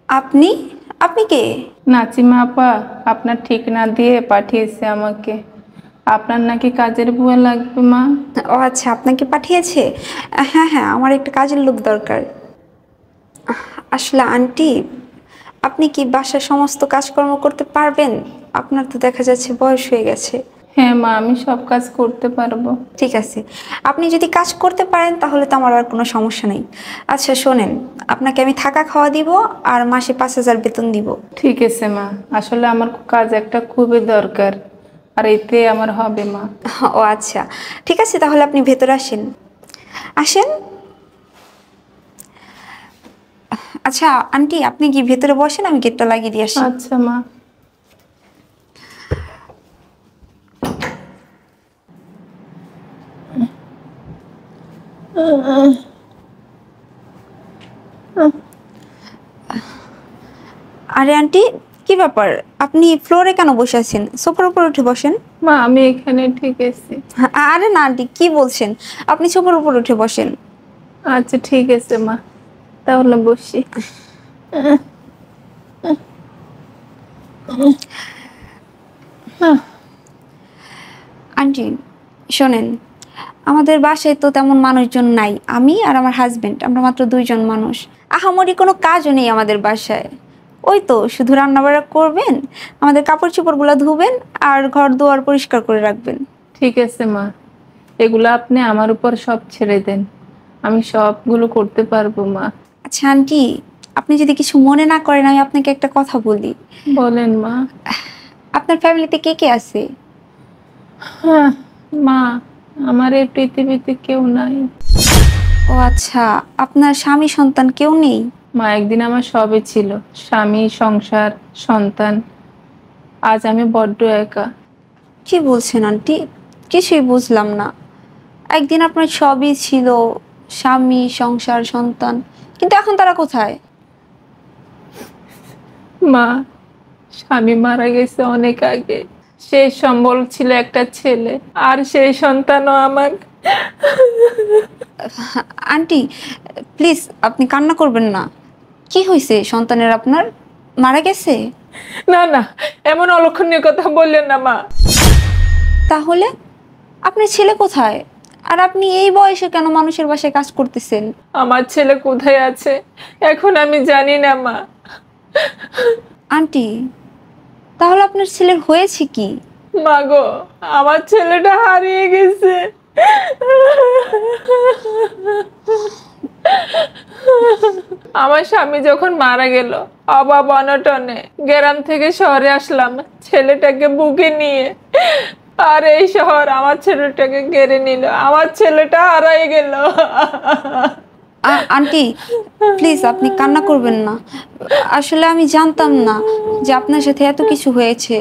আপনি আপনি কে? নাচিমা আপা আপনার ঠিকানা দিয়ে পাঠিয়েছে আমাকে। আপনার নাকি কাজের বুয়া লাগবে মা। ও আচ্ছা, আপনাকে পাঠিয়েছে। হ্যাঁ হ্যাঁ, আমার একটা কাজের লোক দরকার। আসলে আন্টি, আপনি কি বাসার সমস্ত কাজকর্ম করতে পারবেন? আপনার তো দেখা যাচ্ছে বয়স হয়ে গেছে। হ্যাঁ মা, আমি সব কাজ করতে পারবো। ঠিক আছে, আপনি যদি কাজ করতে পারেন তাহলে তো আমার আর কোনো সমস্যা নেই। আচ্ছা শোনেন, আপনাকে আমি থাকা খাওয়া দিব আর মাসে 5,000 বেতন দিব। ঠিক আছে মা, আসলে আমার কাজ একটা খুবই দরকার, আর এতে আমার হবে মা। ও আচ্ছা, ঠিক আছে, তাহলে আপনি ভেতরে আসেন। আসেন। আচ্ছা আন্টি, আপনি কি ভেতরে বসেন, আমি গেটটা লাগিয়ে দিয়ে আসি। আচ্ছা মা। আরে আন্টি, কি ব্যাপার? আপনি ফ্লোরে কেন বসে আছেন? সোফার উপর উঠে বসেন। মা আমি এখানে ঠিক আছে। আরে না আন্টি, কি বলছেন? আপনি সোফার উপর উঠে বসেন। আচ্ছা ঠিক আছে মা, তাহলে বসি। আন্টি শোনেন, আমাদের বাসায় তো তেমন মানুষজন নাই, আমি আর আমার হাজবেন্ড, আমরা মাত্র 2জন মানুষ। আহামরি কোনো কাজও নেই আমাদের বাসায়। ওই তো শুধু রান্নাবাড়া করবেন, আমাদের কাপড় চোপড়গুলো ধুবেন আর ঘর দুয়ার পরিষ্কার করে রাখবেন। ঠিক আছে মা, এগুলো আপনি আমার উপর সব ছেড়ে দেন, আমি সবগুলো করতে পারবো মা। আচ্ছা আন্টি, আপনি যদি কিছু মনে না করেন, আমি আপনাকে একটা কথা বলি। বলেন মা। আপনার ফ্যামিলিতে কে কে আছে? হ্যাঁ মা, আমার এই পৃথিবীতে কেউ নাই। ও আচ্ছা, আপনার স্বামী সন্তান কেউ নেই? মা একদিন আমার সবই ছিল, স্বামী, সংসার, সন্তান। আজ আমি বড্ড একা। কি বলছেন আন্টি? কিছুই বুঝলাম না। একদিন আপনার সবই ছিল, স্বামী, সংসার, সন্তান, কিন্তু এখন তারা কোথায়? মা, স্বামী মারা গেছে অনেক আগে, সেই সম্বল ছিল একটা ছেলে, আর সেই সন্তানও আমার। আন্টি প্লিজ, আপনি কান্না করবেন না। কি হয়েছে সন্তানের আপনার? মারা গেছে? না না, এমন অলক্ষণীয় কথা বললেন না মা। তাহলে আপনার ছেলে কোথায়? আর আপনি এই বয়সে কেন মানুষের বাসায় কাজ করতেছেন? আমার ছেলে কোথায় আছে এখন আমি জানি না মা। আন্টি, তাহলে আপনার ছেলের হয়েছে কি? মা গো, আমার ছেলেটা হারিয়ে গেছে। আমার স্বামী যখন মারা গেল, অভাব অনটনে গ্রাম থেকে শহরে আসলাম ছেলেটাকে বুকে নিয়ে, আর এই শহর আমার ছেলেটাকে কেড়ে নিল, আমার ছেলেটা হারাই গেল। আন্টি প্লিজ, আপনি কান্না করবেন না। আসলে আমি জানতাম না যে আপনার সাথে এত কিছু হয়েছে।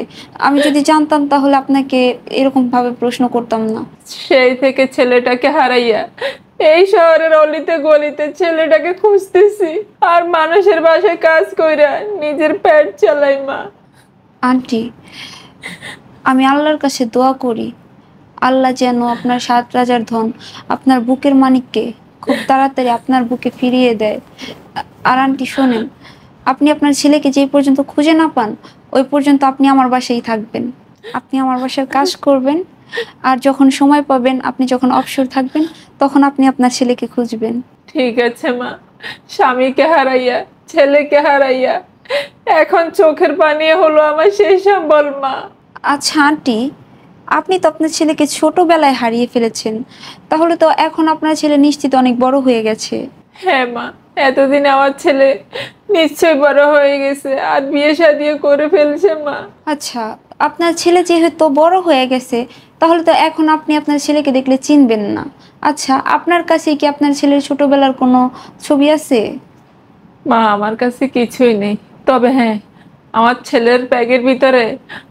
আমি যদি জানতাম তাহলে আপনাকে এরকম ভাবে প্রশ্ন করতাম না। সেই থেকে ছেলেটাকে হারাইয়া এই শহরের অলিতে গলিতে ছেলেটাকে খুঁজতেছি, আর মানুষের বাসায় কাজ কইরা নিজের পেট চালাই মা। আন্টি, আমি আল্লাহর কাছে দোয়া করি, আল্লাহ যেন আপনার 7 রাজার ধন, আপনার বুকের মানিককে খুব তাড়াতাড়ি আপনার বুকে ফিরিয়ে দেয়। আর আন্টি শোনেন, আপনি আপনার ছেলেকে যেই পর্যন্ত খুঁজে না পান, ওই পর্যন্ত আপনি আমার বাসায় থাকবেন। আপনি আমার বাসার কাজ করবেন, আর যখন সময় পাবেন, আপনি যখন অবসর থাকবেন, তখন আপনি আপনার ছেলেকে খুঁজবেন। ঠিক আছে মা, স্বামীকে হারাইয়া ছেলেকে হারাইয়া এখন চোখের পানি হলো আমার সেই সম্বল মা। আচ্ছা আন্টি, আপনি তো আপনার ছেলেকে ছোটবেলায় হারিয়ে ফেলেছেন, তাহলে তো এখন আপনার ছেলে নিশ্চিত অনেক বড় হয়ে গেছে। হ্যাঁ মা, এতদিন আমার ছেলে নিশ্চয় বড় হয়ে গেছে আর বিয়ে শাদিও করে ফেলছে মা। আচ্ছা, আপনার ছেলে যেহেতু বড় হয়ে গেছে, তাহলে তো এখন আপনি আপনার ছেলেকে দেখলে চিনবেন না। আচ্ছা, আপনার কাছে কি আপনার ছেলের ছোটবেলার কোনো ছবি আছে? মা আমার কাছে কিছুই নেই, তবে হ্যাঁ, আমার ছেলের ব্যাগের ভিতরে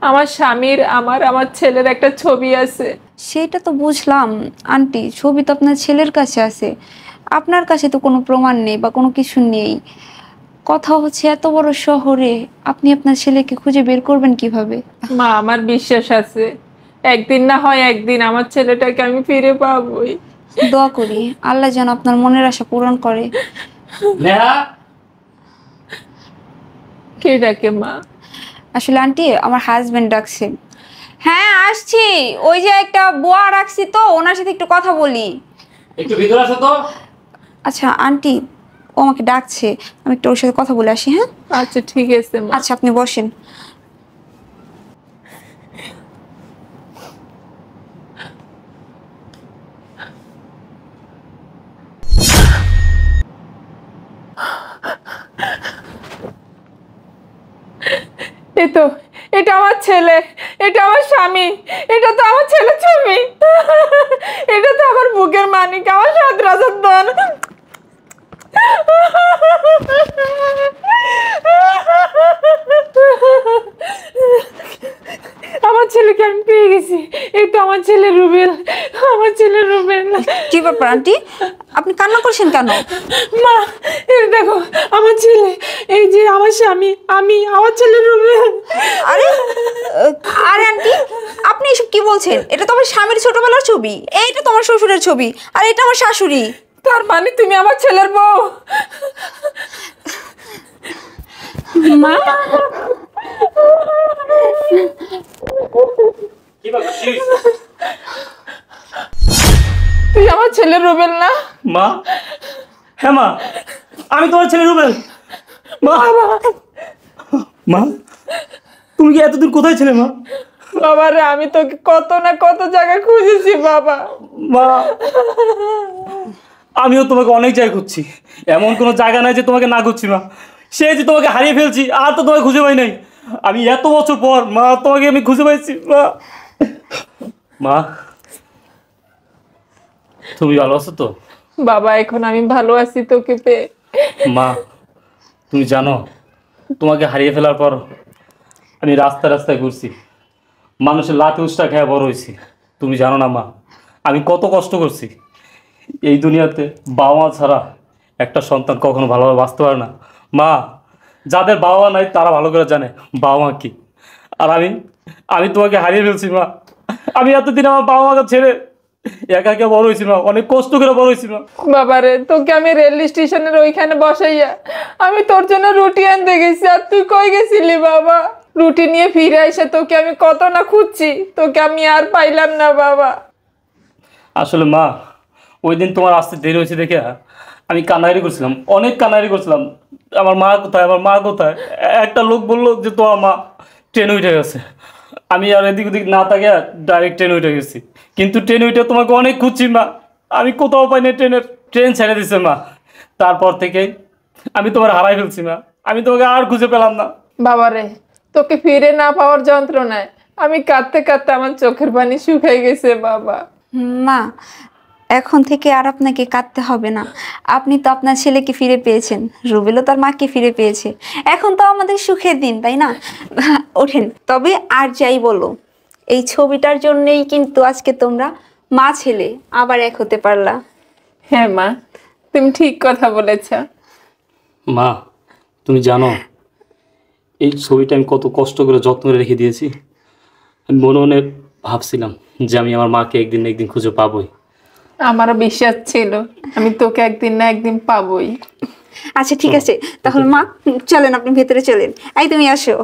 আমার স্বামীর আমার ছেলের একটা ছবি আছে। সেটা তো বুঝলাম আন্টি, ছবি তো আপনার ছেলের কাছে আছে, আপনার কাছে তো কোনো প্রমাণ নেই বা কোনো কিছু নেই। কথা হচ্ছে এত বড় শহরে আপনি আপনার ছেলেকে খুঁজে বের করবেন কিভাবে? মা আমার বিশ্বাস আছে, একদিন না হয় একদিন আমার ছেলেটাকে আমি ফিরে পাবোই। দোয়া করি আল্লাহ যেন আপনার মনের আশা পূরণ করে। নেহা, কে ডাকে মা? আসলে আন্টি আমার হাজবেন্ড ডাকছে। হ্যাঁ আসছি, ওই যে একটা বুয়া রাখছি তো, ওনার সাথে একটু কথা বলি। একটু ভিতরে আসো তো। আচ্ছা আন্টি, ও আমাকে ডাকছে, আমি একটু ওর সাথে কথা বলে আসি। হ্যাঁ আচ্ছা ঠিক আছে মা। আচ্ছা আপনি বসেন। এই তো, এটা আমার ছেলে, এটা আমার স্বামী, এটা তো আমার ছেলের ছবি, এটা তো আমার বুকের মানিক, আমার 7 রাজার ধন। আমার ছেলেকে আমি পেয়ে গেছি, এই তো আমার ছেলে রুবেল, আমার ছেলে রুবেল। কি ব্যাপার আন্টি, আপনি কান্না করছেন কেন? মা, এই দেখো আমার ছেলে, এই যে আমার স্বামী, আমি, আমার ছেলে রুবেল। আরে আরে আন্টি, আপনি এসব কি বলছেন? এটা তো আমার স্বামীর ছোটবেলার ছবি, এইটা তো আমার শ্বশুরের ছবি, আর এটা আমার শাশুড়ি। তার মানে তুমি আমার ছেলের বউ? মা কি ব্যাপার, কি হইছে? তুই আমার ছেলে রুবেল না? মা, হ্যাঁ মা, আমি তোমার ছেলে রুবেল। মা, মা, তুমি কি এতদিন কোথায় ছিলে মা? বাবা রে, আমি তোকে কত না কত জায়গায় খুঁজেছি বাবা। মা, আমিও তোমাকে অনেক জায়গায় খুঁজছি, এমন কোনো জায়গা নাই যে তোমাকে না খুঁজছি মা। সে যে তোমাকে হারিয়ে ফেলছি, আর তো তোমাকে খুঁজে পাই নাই। আমি এত বছর পর মা তোমাকে আমি খুঁজে পাইছি মা। মা, তুমি ভালো আছো তো? বাবা এখন আমি ভালো আছি তোকে পেয়ে। মা, তুমি জানো তোমাকে হারিয়ে ফেলার পর আমি রাস্তায় রাস্তায় ঘুরছি, মানুষের লাঠি উষ্টা খেয়ে বড় হয়েছি। তুমি জানো না মা, আমি কত কষ্ট করছি। এই দুনিয়াতে বাবা মা ছাড়া একটা সন্তান কখনো ভালোভাবে বাঁচতে পারে না মা। যাদের বাবা মা নাই তারা ভালো করে জানে বাবা মা কি। আর আমি আমি তোমাকে হারিয়ে ফেলছি মা। আমি এতদিন আমার বাবা মাকে ছেড়ে একা একা বড় হয়েছি মা, অনেক কষ্ট করে বড় হয়েছি মা। বাবা রে, তোকে আমি রেল স্টেশনের ওইখানে বসাইয়া আমি তোর জন্য রুটি আনতে গেছি, আর তুই কই গেছিলি বাবা? রুটি নিয়ে ফিরে এসে তোকে আমি কত না খুঁজছি, তোকে আমি আর পাইলাম না বাবা। আসলে মা, ওই দিন তোমার আসতে দেরি হয়েছে দেখে আমি কান্নাকাটি করছিলাম, অনেক কান্নাকাটি করছিলাম। আমার মা কোথায়, আমার মা কোথায়? একটা লোক বললো যে তোমার মা ট্রেন উঠে গেছে। আমি আর এদিক ওদিক না তাকে ডাইরেক্ট ট্রেন উঠে গেছি, কিন্তু ট্রেন উঠে তোমাকে অনেক খুঁজছি মা, আমি কোথাও পাইনি। ট্রেন ছেড়ে দিছে মা। তারপর থেকে আমি তোমার হারাই ফেলছি মা, আমি তোমাকে আর খুঁজে পেলাম না। বাবা রে, তোকে ফিরে না পাওয়ার যন্ত্রণায় আমি কাঁদতে কাঁদতে আমার চোখের পানি শুকিয়ে গেছে বাবা। মা, এখন থেকে আর আপনাকে কাঁদতে হবে না। আপনি তো আপনার ছেলেকে ফিরে পেয়েছেন, রুবেলও তার মাকে ফিরে পেয়েছে। এখন তো আমাদের সুখের দিন, তাই না? ওঠেন। তবে আর যাই বলো, এই ছবিটার জন্যই কিন্তু আজকে তোমরা মা ছেলে আবার এক হতে পারলা। হ্যাঁ মা, তুমি ঠিক কথা বলেছ। মা, তুমি জানো এই ছবিটা আমি কত কষ্ট করে যত্ন করে রেখে দিয়েছি। আমি মনে মনে ভাবছিলাম যে আমি আমার মাকে একদিন না একদিন খুঁজে পাবোই। আমারও বিশ্বাস ছিল আমি তোকে একদিন না একদিন পাবোই। আচ্ছা ঠিক আছে, তাহলে মা চলেন, আপনি ভেতরে চলেন। এই তুমি আসো।